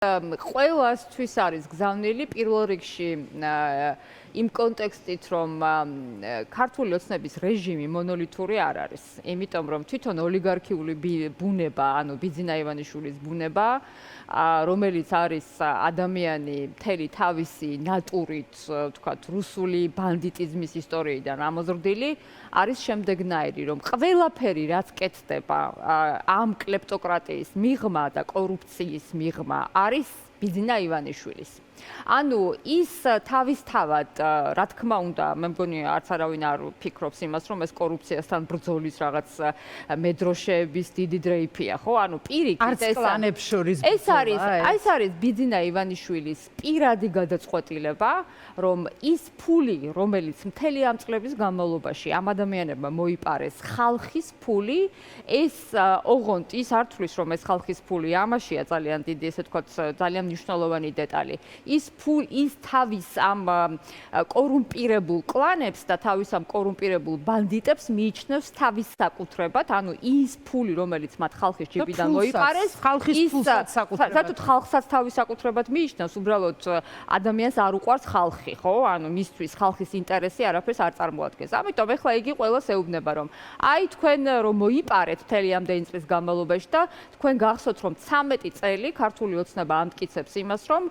ყველასთვის არის გზავნილი პირველ რიგში იმ კონტექსტით, რომ ქართული ოცნების რეჟიმი მონოლითური არ არის. იმიტომ რომ თვითონ ოლიგარქიული ბუნება, ანუ ბიძინა ივანიშვილის ბუნება, რომელიც არის ადამიანი მთელი თავისი ნატურით, ვთქვათ, რუსული ბანდიტიზმის ისტორიიდან ამოზრდილი, არის შემდეგნაირი, რომ ყველაფერი, რაც კეთდება ამ კლეპტოკრატიის მიღმა და კორუფციის მიღმა, არის ბიძინა ივანიშვილის. ანუ ის თავისთავად, რა თქმა უნდა, მე მგონი არც არავინ არ ფიქრობს იმას, რომ ეს კორუფციასთან ბრძოლის რაღაც მედროშეების დიდი დრეიფია, ხო? ანუ პირიქით ეს არის ბიძინა ივანიშვილის პირადი გადაწყვეტილება, რომ ის ფული, რომელიც მთელი ამ წლების განმავლობაში ამ ადამიანებმა მოიპარეს, ხალხის ფული, ეს ოღონდ ის არ თვლის, რომ ეს ხალხის ფული ამაშია ძალიან დიდი, ესე ვთქვათ, ძალიან მნიშვნელოვანი დეტალი. ის თავის ამ კორუმპირებულ კლანებს და თავის ამ კორუმპირებულ ბანდიტებს მიიჩნევს თავის საკუთრებად, ანუ ის ფული, რომელიც მათ ხალხის ჯიბიდან მოიპარეს, საერთოდ ხალხსაც თავის საკუთრებად მიიჩნევს, უბრალოდ ადამიანს არ უყვარს ხალხი, ხო? ანუ მისთვის ხალხის ინტერესი არაფერს არ წარმოადგენს. ამიტომ ეხლა იგი ყველას ეუბნება, რომ აი თქვენ რომ მოიპარეთ მთელი ამდენი წლის განმავლობაში და თქვენ გახსოვთ, რომ 13 წელი ქართული ოცნება ამტკიცებს იმას, რომ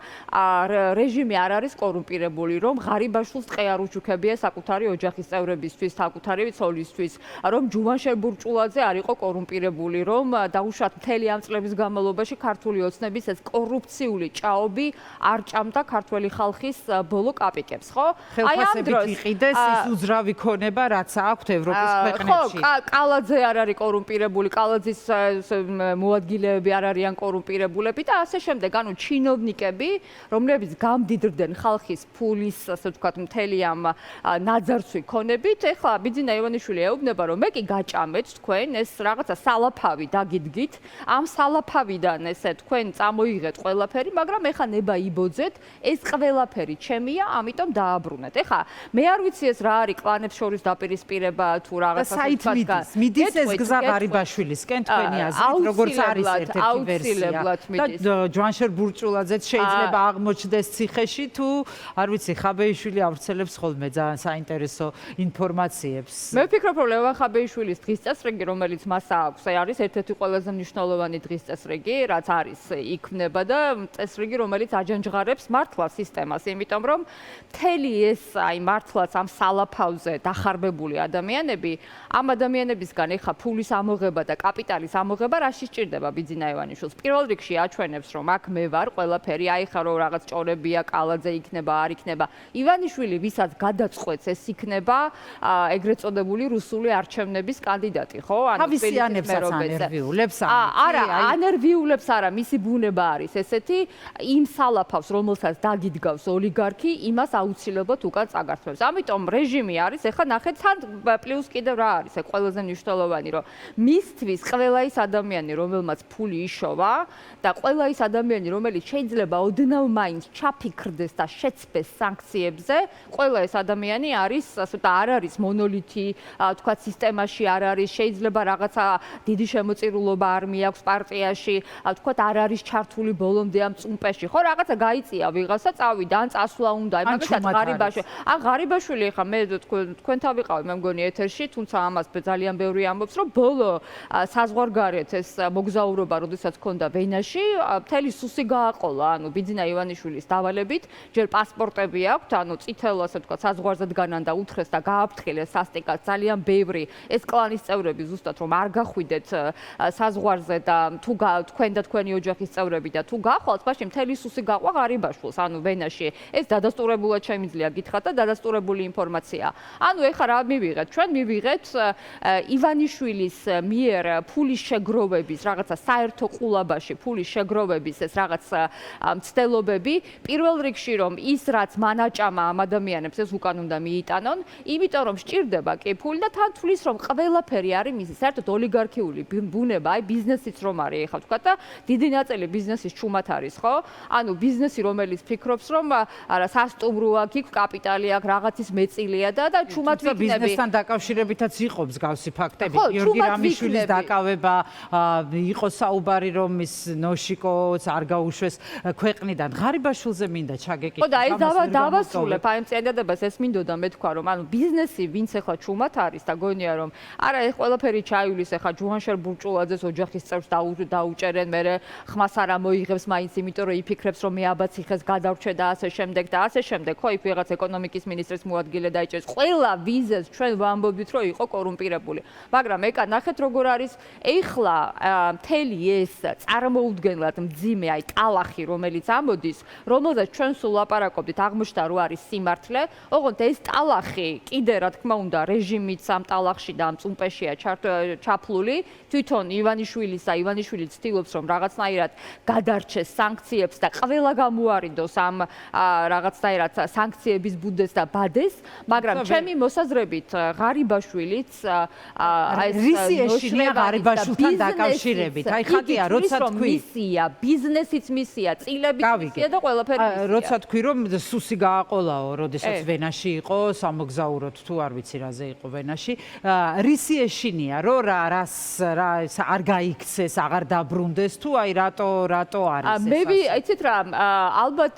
რეჟიმი არ არის კორუმპირებული, რომ ღარიბაშვილს ტყე არ უჩუქებია საკუთარი ოჯახის წევრებისთვის, საკუთარი ცოლისთვის, რომ ჯუვანშერ ბურჭულაძე არ იყო კორუმპირებული, რომ დაუშვათ მთელი ამ წლების განმავლობაში ქართული ოცნების ეს კორუფციული ჭაობი არ ჭამდა ქართველი ხალხის ბოლო კაპიკებს, ხო? აი ამ დროს იყიდეს ის უძრავი ქონება, რაც აქვთ ევროპის ქვეყნებში. ხო, კალაძე არ არის კორუმპირებული, კალაძის მოადგილეები არ არიან კორუმპირებულები და ასე შემდეგ, ანუ ჩინოვნიკები, რომლებიც გამდიდრდნენ ხალხის ფულის, ასე ვთქვათ, მთელი ამ ნაძარცვი ქონებით, ეხლა ბიძინა ივანიშვილი ეუბნება, რომ მე კი გაჭამეთ თქვენ ეს რაღაცა სალაფავი დაგიდგით, ამ სალაფავიდან ესე თქვენ წამოიღეთ ყველაფერი, მაგრამ ეხლა ნება იბოძეთ, ეს ყველაფერი ჩემია, ამიტომ დააბრუნეთ. ეხლა მე არ ვიცი ეს რა არის კლანებს შორის დაპირისპირება თუ რაღაცა საერთოდ მიდის ეს გზა ღარიბაშვილისკენ თქვენი აზრით, როგორც არის ერთ-ერთი ვერსია. და ჯუვანშერ ბურჭულაძეც შეიძლება აღმოჩნდეს ციხეში თუ არ ვიცი ხაბეიშვილი ავრცელებს ხოლმე ძალიან საინტერესო ინფორმაციებს. მე ვფიქრობ, რომ ლევან ხაბეიშვილის დღის წესრიგი, რომელიც მას აქვს, არის ერთ-ერთი ყველაზე მნიშვნელოვანი დღის წესრიგი, რაც არის იქმნება და წესრიგი, რომელიც აჯანჯღარებს მართლა სისტემას, იმიტომ რომ მთელი ეს მართლაც ამ სალაფავზე დახარბებული ადამიანები, ამ ადამიანებისგან ეხა ფულის ამოღება და კაპიტალის ამოღება რაში სჭირდება ბიძინა ივანიშვილს? პირველ რიგში აჩვენებს, რომ აქ მე ვარ ყველაფერი, აი ხა რომ რაღაც ჭორებია, კალაძე იქნება, არ იქნება. ივანიშვილი, ვისაც გადაწყვეტს, ეს იქნება ეგრეთ წოდებული რუსული არჩევნების კანდიდატი, ხო? ანუ თავისიანებსაც ანერვიულებს არა, ანერვიულებს არა, მისი ბუნება არის ესეთი, იმ სალაფავს, რომელსაც დაგიდგავს ოლიგარქი, იმას აუცილებლად უკან წაგართმევს. ამიტომ რეჟიმი არის, ეხლა ნახეთ, თან პლუს კიდევ რა არის, ეს ყველაზე მნიშვნელოვანი, რომ მისთვის ყველა ის ადამიანი, რომელმაც ფული იშოვა და ყველა ის ადამიანი, რომელიც შეიძლება ოდნავ მაინც ჩაფიქრდეს და შეცდეს სანქციებზე, ყველა ეს ადამიანი არის, ასე და არ არის მონოლითი, თქვა სისტემაში არ არის, შეიძლება რაღაცა დიდი შემოწირულობა არ მიაქვს პარტიაში, თქვა არ არის ჩართული ბოლომდე ამ წუმპეში, ხო, რაღაცა გაიწია ვიღაცა, წავიდა, ან წასვლა უნდა, მაგალითად ღარიბაშვილი. ღარიბაშვილი ხა მე თქვენთან ვიყავი, მე მგონი ეთერში, თუმცა ამას ძალიან ბევრი ამბობს, რომ ბოლო საზღვარგარეთ ეს მოგზაურობა, როდესაც ჰქონდა ვენაში, მთელი სუსი გააყოლა, ანუ ბიძინა ივანიშვილის დავალებით, ჯერ პასპორტები აქვთ, ანუ წითელ, ასე ვთქვათ, საზღვარზე დგანან და უთხრეს და გააფრთხილეს სასტიკად ძალიან ბევრი ეს კლანის წევრები ზუსტად რომ არ გახვიდეთ საზღვარზე და თუ თქვენ და თქვენი ოჯახის წევრები და თუ გახვალთ, მაშინ მთელი სუსი გაყვა ღარიბაშვილს, ანუ ვენაში. ეს დადასტურებულად შემიძლია გითხრათ და დადასტურებული ინფორმაცია. ანუ ეხლა რა მივიღეთ? ჩვენ მივიღეთ ივანიშვილის მიერ ფულის შეგროვების, რაღაცა საერთო ყულაბაში ფულის შეგროვების ეს რაღაც მცდელობები, პირველ რიგში რომ ის რაც მან აჭამა ამ ადამიანებს ეს უკან უნდა მიიტანონ, იმიტომ რომ სჭირდება კი ფული და თან თulis რომ ყველაფერი არის მისი საერთოდ ოლიგარქიული ბუნება, აი ბიზნესიც რომ არის ეხლა თქვა და დიდი ნაწილი ბიზნესის ჩუმად არის, ხო? ანუ ბიზნესი რომელიც ფიქრობს რომ არა სასტუმრო აქვს, იქ კაპიტალი აქვს, რაღაცის მეწილია და ჩუმად ვიქნები. ბიზნესთან დაკავშირებითაც იყო მსგავსი ფაქტები. გიორგი რამიშვილის დაკავება იყო საუბარი რომ ის ნოშიკოც არ გაუშვეს დაუშვეს ქვეყნიდან. ღარიბაშვილზე მინდა ჩაგეკითხო. ხო და ეს დავასრულებ აი ამ წინადადებას ეს მინდოდა მე თქვა რომ ანუ ბიზნესი ვინც ახლა ჩუმად არის და გონია რომ არა ეს ყველაფერი ჩაივლის ახლა ჯუანშერ ბურჭულაძეს ოჯახის წევრს დაუჭერენ მე ხმას არ მოიღებს მაინც იმიტომ რომ იფიქრებს რომ მე აბაციხეს გადავრჩე და ასე შემდეგ ხო იქ ვიღაც ეკონომიკის მინისტრის მოადგილე დაიჭერს ყველა ვიზას ჩვენ ვამბობთ რომ იყო კორუმპირებული მაგრამ ეკა ნახეთ როგორ არის ეხლა მთელი ეს წარმოუდგენლად მძიმე აი ტალახი რომელიც ამოდის რომელზეც ჩვენ სულ ლაპარაკობდით აღმოჩნდა რომ არის სიმართლე ოღონდ ეს ტალახი კიდე რა თქმა უნდა რეჟიმიც ამ ტალახში და ამ წუმპეშია ჩაფლული თვითონ ივანიშვილი ცდილობს რომ რაღაცნაირად გადარჩეს სანქციებს და ყველა გამოარიდოს ამ რაღაცნაირად სანქციების ბუდეს და ბადეს მაგრამ ჩემი მოსაზრებით ღარიბაშვილიც ეს რისი ეშინია ღარიბაშვილთან დაკავშირებით აი ხატია როცა თქვი მისია ბიზნესიც მისია წილებიც მისია და ყველაფერი მისია როცა თქვი რომ სუსი გააყოლაო როდესაც ვენაში იყო სამოგზაუროდ თუ არ ვიცი რაზე იყო ვენაში რისი ეშინია რომ რას არ გაიქცეს აღარ დაბრუნდეს თუ აი რატო არის ეს მე იცით რა ალბათ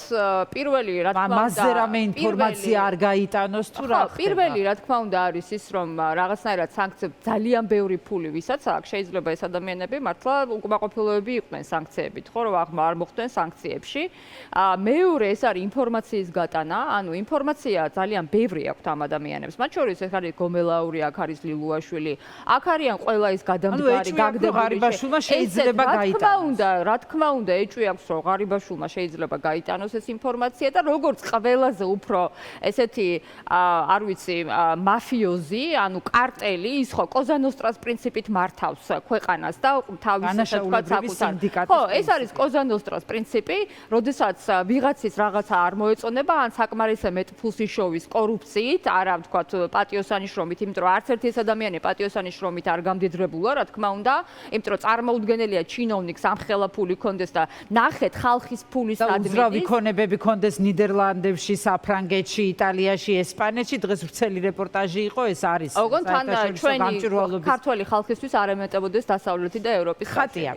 პირველი რა თქმა უნდა მასზე რამე ინფორმაცია არ გაიტანოს თუ რა ხდება პირველი რა თქმა უნდა არის ის რომ რაღაცნაირად სანქციები ძალიან ბევრი ფული ვისაც აქვს შეიძლება ეს ადამიანები მართლა უკმაყოფილოები იყვნენ სანქციებით ხო რომ არ მოხდნენ სანქციებში მეორე ეს არის ინფორმაციის გატანა ანუ ინფორმაცია ძალიან ბევრი აქვს ამ ადამიანებს მათ შორის ეს არის გომელაური აქ არის ლილუაშვილი აქ არიან ყველა ის გადამდგარი ღარიბაშვილმა შეიძლება გაიტანოს რა თქმა უნდა ეჭვი აქვს რომ ღარიბაშვილმა შეიძლება გაიტანოს ეს ინფორმაცია და როგორც ყველაზე უფრო ესეთი არ ვიცი მაფიოზი ანუ კარტელი ის ხო კოზანოსტრას პრინციპით მართავს ქვეყანას და თავის საკუთარ ხო ეს არის კოზანოსტრას პრინციპი როდესაც ვიღაცის რაღაცა არ მოეწონება ან საკმარისე მეტ ფულს იშოვის კორუფციით არა ვთქვათ პატიოსანი შრომით იმიტომ რომ არც ერთი ეს ადამიანი პატიოსანი შრომით არ გამდიდრებულა რა თქმა უნდა იმიტომ რომ წარმოუდგენელია ჩინოვნიკს ამხელა ფული კონდეს და ნახეთ ხალხის ფულის ადმინის უძრავი ქონებები კონდეს ნიდერლანდებში საფრანგეთში იტალიაში ესპანეთში დღეს ვრცელი რეპორტაჟი იყო ეს არის ოღონდ თან ჩვენი ქართველი ხალხისთვის არ ემეტებოდეს დასავლეთი და ევროპის ხატია